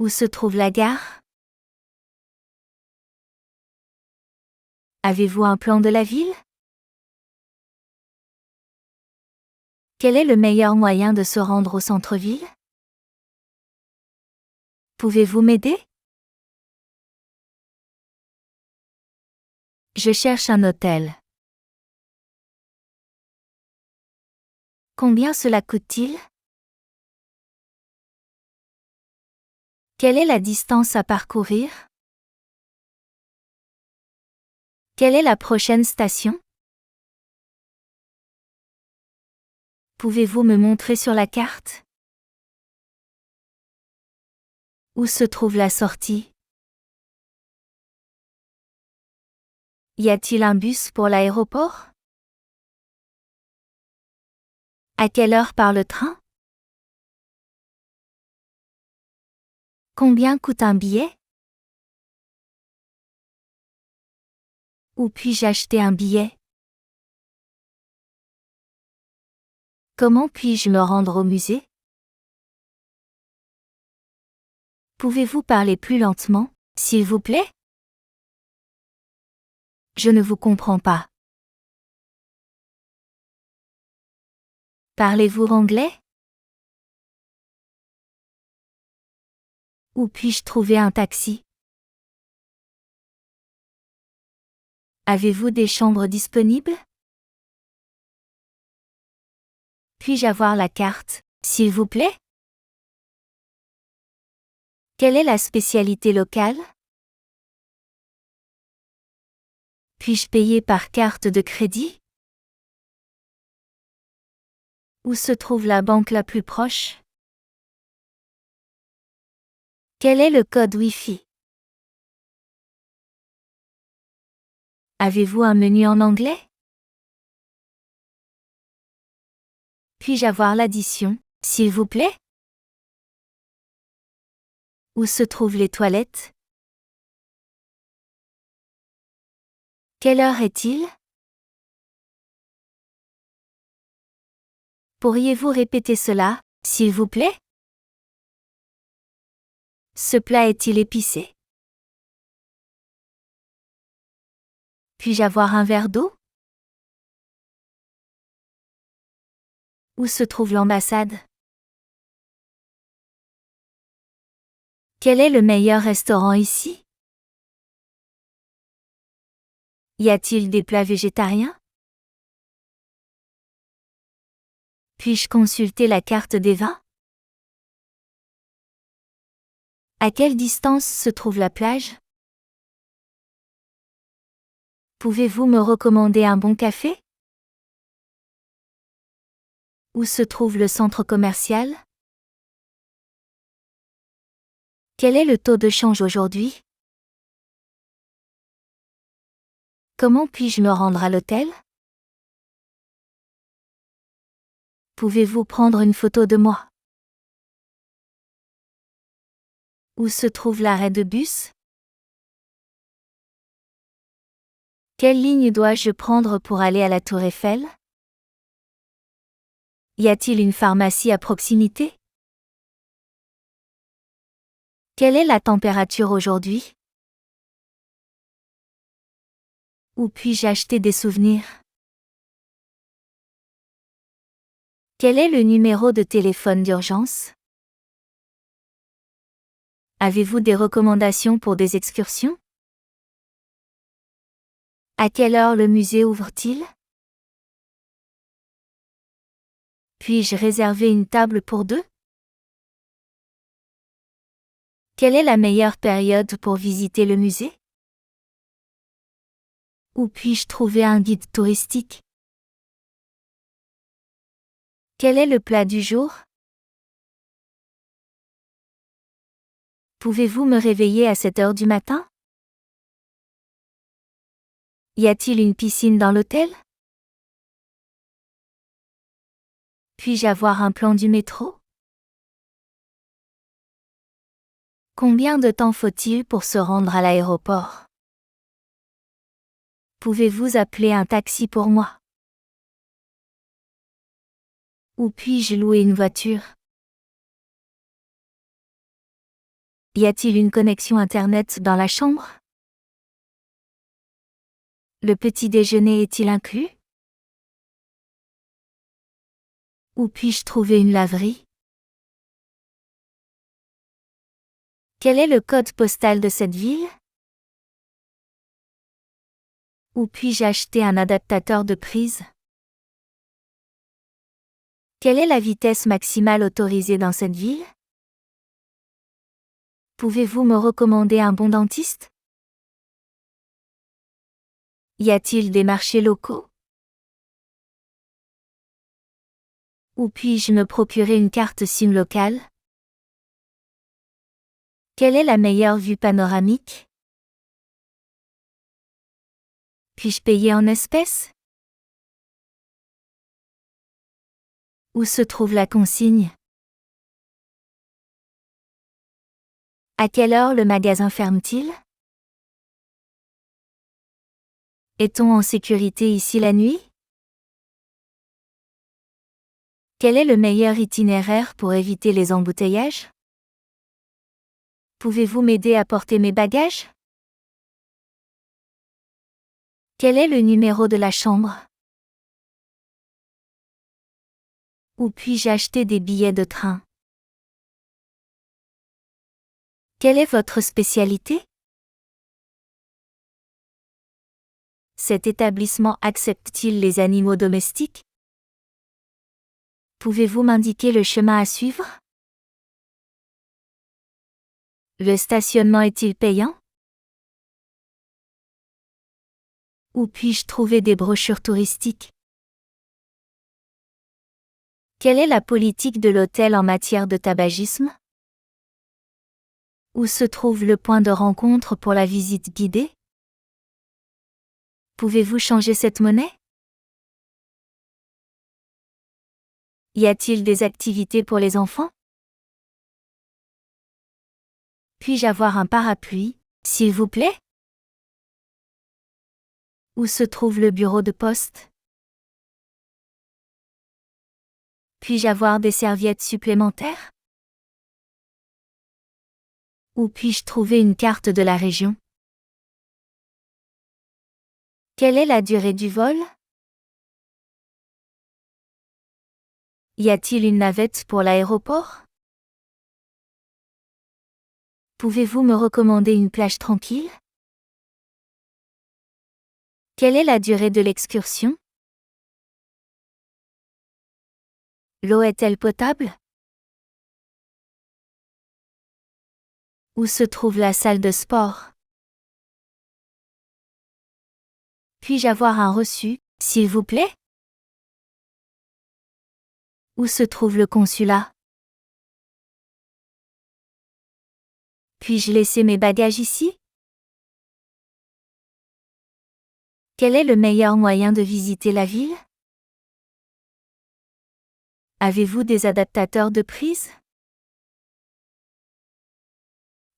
Où se trouve la gare? Avez-vous un plan de la ville? Quel est le meilleur moyen de se rendre au centre-ville? Pouvez-vous m'aider? Je cherche un hôtel. Combien cela coûte-t-il? Quelle est la distance à parcourir? Quelle est la prochaine station? Pouvez-vous me montrer sur la carte? Où se trouve la sortie? Y a-t-il un bus pour l'aéroport? À quelle heure part le train? Combien coûte un billet? Où puis-je acheter un billet? Comment puis-je me rendre au musée? Pouvez-vous parler plus lentement, s'il vous plaît? Je ne vous comprends pas. Parlez-vous anglais? Où puis-je trouver un taxi? Avez-vous des chambres disponibles? Puis-je avoir la carte, s'il vous plaît? Quelle est la spécialité locale? Puis-je payer par carte de crédit? Où se trouve la banque la plus proche? Quel est le code Wi-Fi? Avez-vous un menu en anglais? Puis-je avoir l'addition, s'il vous plaît? Où se trouvent les toilettes? Quelle heure est-il? Pourriez-vous répéter cela, s'il vous plaît? Ce plat est-il épicé? Puis-je avoir un verre d'eau? Où se trouve l'ambassade? Quel est le meilleur restaurant ici? Y a-t-il des plats végétariens? Puis-je consulter la carte des vins? À quelle distance se trouve la plage? Pouvez-vous me recommander un bon café? Où se trouve le centre commercial? Quel est le taux de change aujourd'hui? Comment puis-je me rendre à l'hôtel? Pouvez-vous prendre une photo de moi? Où se trouve l'arrêt de bus? Quelle ligne dois-je prendre pour aller à la Tour Eiffel? Y a-t-il une pharmacie à proximité? Quelle est la température aujourd'hui? Où puis-je acheter des souvenirs? Quel est le numéro de téléphone d'urgence? Avez-vous des recommandations pour des excursions? À quelle heure le musée ouvre-t-il? Puis-je réserver une table pour deux? Quelle est la meilleure période pour visiter le musée? Où puis-je trouver un guide touristique? Quel est le plat du jour? Pouvez-vous me réveiller à 7 heures du matin? Y a-t-il une piscine dans l'hôtel? Puis-je avoir un plan du métro? Combien de temps faut-il pour se rendre à l'aéroport? Pouvez-vous appeler un taxi pour moi? Où puis-je louer une voiture? Y a-t-il une connexion Internet dans la chambre? Le petit déjeuner est-il inclus? Où puis-je trouver une laverie? Quel est le code postal de cette ville? Où puis-je acheter un adaptateur de prise? Quelle est la vitesse maximale autorisée dans cette ville? Pouvez-vous me recommander un bon dentiste? Y a-t-il des marchés locaux? Où puis-je me procurer une carte SIM locale? Quelle est la meilleure vue panoramique? Puis-je payer en espèces? Où se trouve la consigne? À quelle heure le magasin ferme-t-il? Est-on en sécurité ici la nuit? Quel est le meilleur itinéraire pour éviter les embouteillages? Pouvez-vous m'aider à porter mes bagages? Quel est le numéro de la chambre? Où puis-je acheter des billets de train? Quelle est votre spécialité? Cet établissement accepte-t-il les animaux domestiques? Pouvez-vous m'indiquer le chemin à suivre? Le stationnement est-il payant? Où puis-je trouver des brochures touristiques? Quelle est la politique de l'hôtel en matière de tabagisme? Où se trouve le point de rencontre pour la visite guidée? Pouvez-vous changer cette monnaie? Y a-t-il des activités pour les enfants? Puis-je avoir un parapluie, s'il vous plaît? Où se trouve le bureau de poste? Puis-je avoir des serviettes supplémentaires? Où puis-je trouver une carte de la région? Quelle est la durée du vol? Y a-t-il une navette pour l'aéroport? Pouvez-vous me recommander une plage tranquille? Quelle est la durée de l'excursion? L'eau est-elle potable? Où se trouve la salle de sport? Puis-je avoir un reçu, s'il vous plaît? Où se trouve le consulat? Puis-je laisser mes bagages ici? Quel est le meilleur moyen de visiter la ville? Avez-vous des adaptateurs de prise?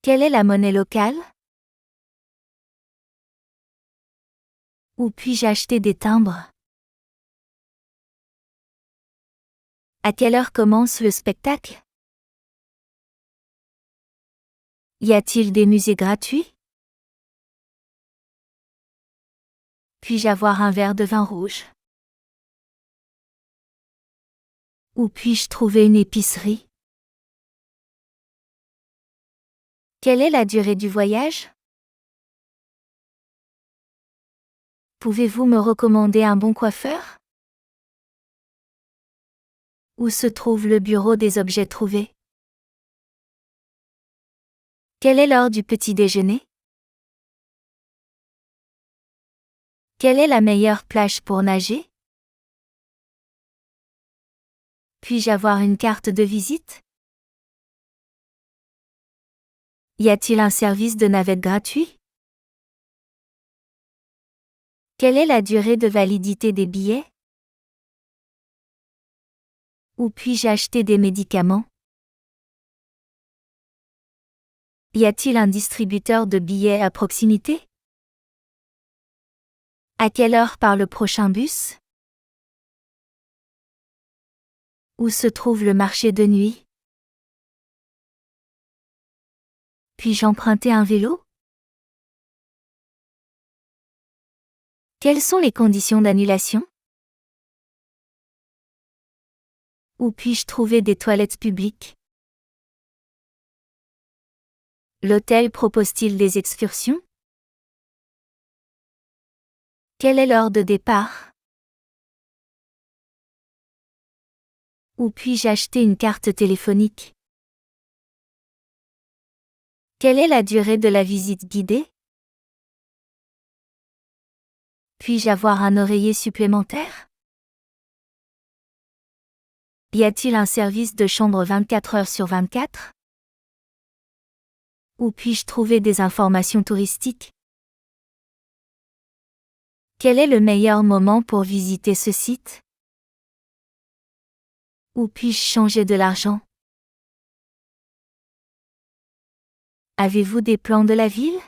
Quelle est la monnaie locale? Où puis-je acheter des timbres? À quelle heure commence le spectacle? Y a-t-il des musées gratuits? Puis-je avoir un verre de vin rouge? Où puis-je trouver une épicerie? Quelle est la durée du voyage? Pouvez-vous me recommander un bon coiffeur? Où se trouve le bureau des objets trouvés? Quelle est l'heure du petit déjeuner? Quelle est la meilleure plage pour nager? Puis-je avoir une carte de visite? Y a-t-il un service de navette gratuit? Quelle est la durée de validité des billets? Où puis-je acheter des médicaments? Y a-t-il un distributeur de billets à proximité? À quelle heure part le prochain bus? Où se trouve le marché de nuit? Puis-je emprunter un vélo? Quelles sont les conditions d'annulation? Où puis-je trouver des toilettes publiques? L'hôtel propose-t-il des excursions? Quelle est l'heure de départ? Où puis-je acheter une carte téléphonique? Quelle est la durée de la visite guidée? Puis-je avoir un oreiller supplémentaire? Y a-t-il un service de chambre 24 heures sur 24? Où puis-je trouver des informations touristiques? Quel est le meilleur moment pour visiter ce site? Où puis-je changer de l'argent? Avez-vous des plans de la ville?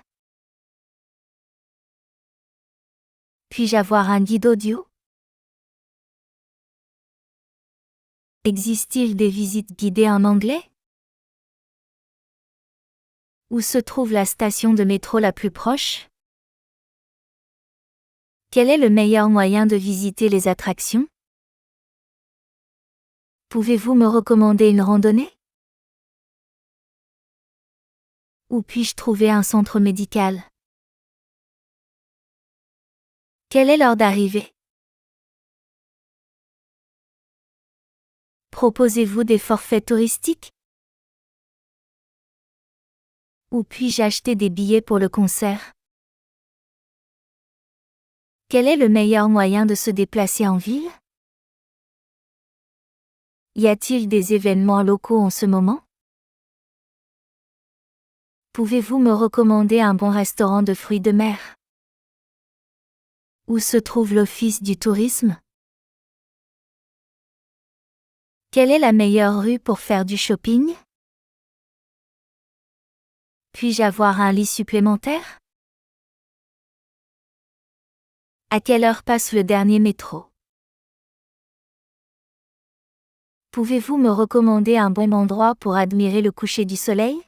Puis-je avoir un guide audio? Existe-t-il des visites guidées en anglais? Où se trouve la station de métro la plus proche? Quel est le meilleur moyen de visiter les attractions? Pouvez-vous me recommander une randonnée? Où puis-je trouver un centre médical? Quelle est l'heure d'arrivée? Proposez-vous des forfaits touristiques? Où puis-je acheter des billets pour le concert? Quel est le meilleur moyen de se déplacer en ville? Y a-t-il des événements locaux en ce moment? Pouvez-vous me recommander un bon restaurant de fruits de mer? Où se trouve l'office du tourisme? Quelle est la meilleure rue pour faire du shopping? Puis-je avoir un lit supplémentaire? À quelle heure passe le dernier métro? Pouvez-vous me recommander un bon endroit pour admirer le coucher du soleil?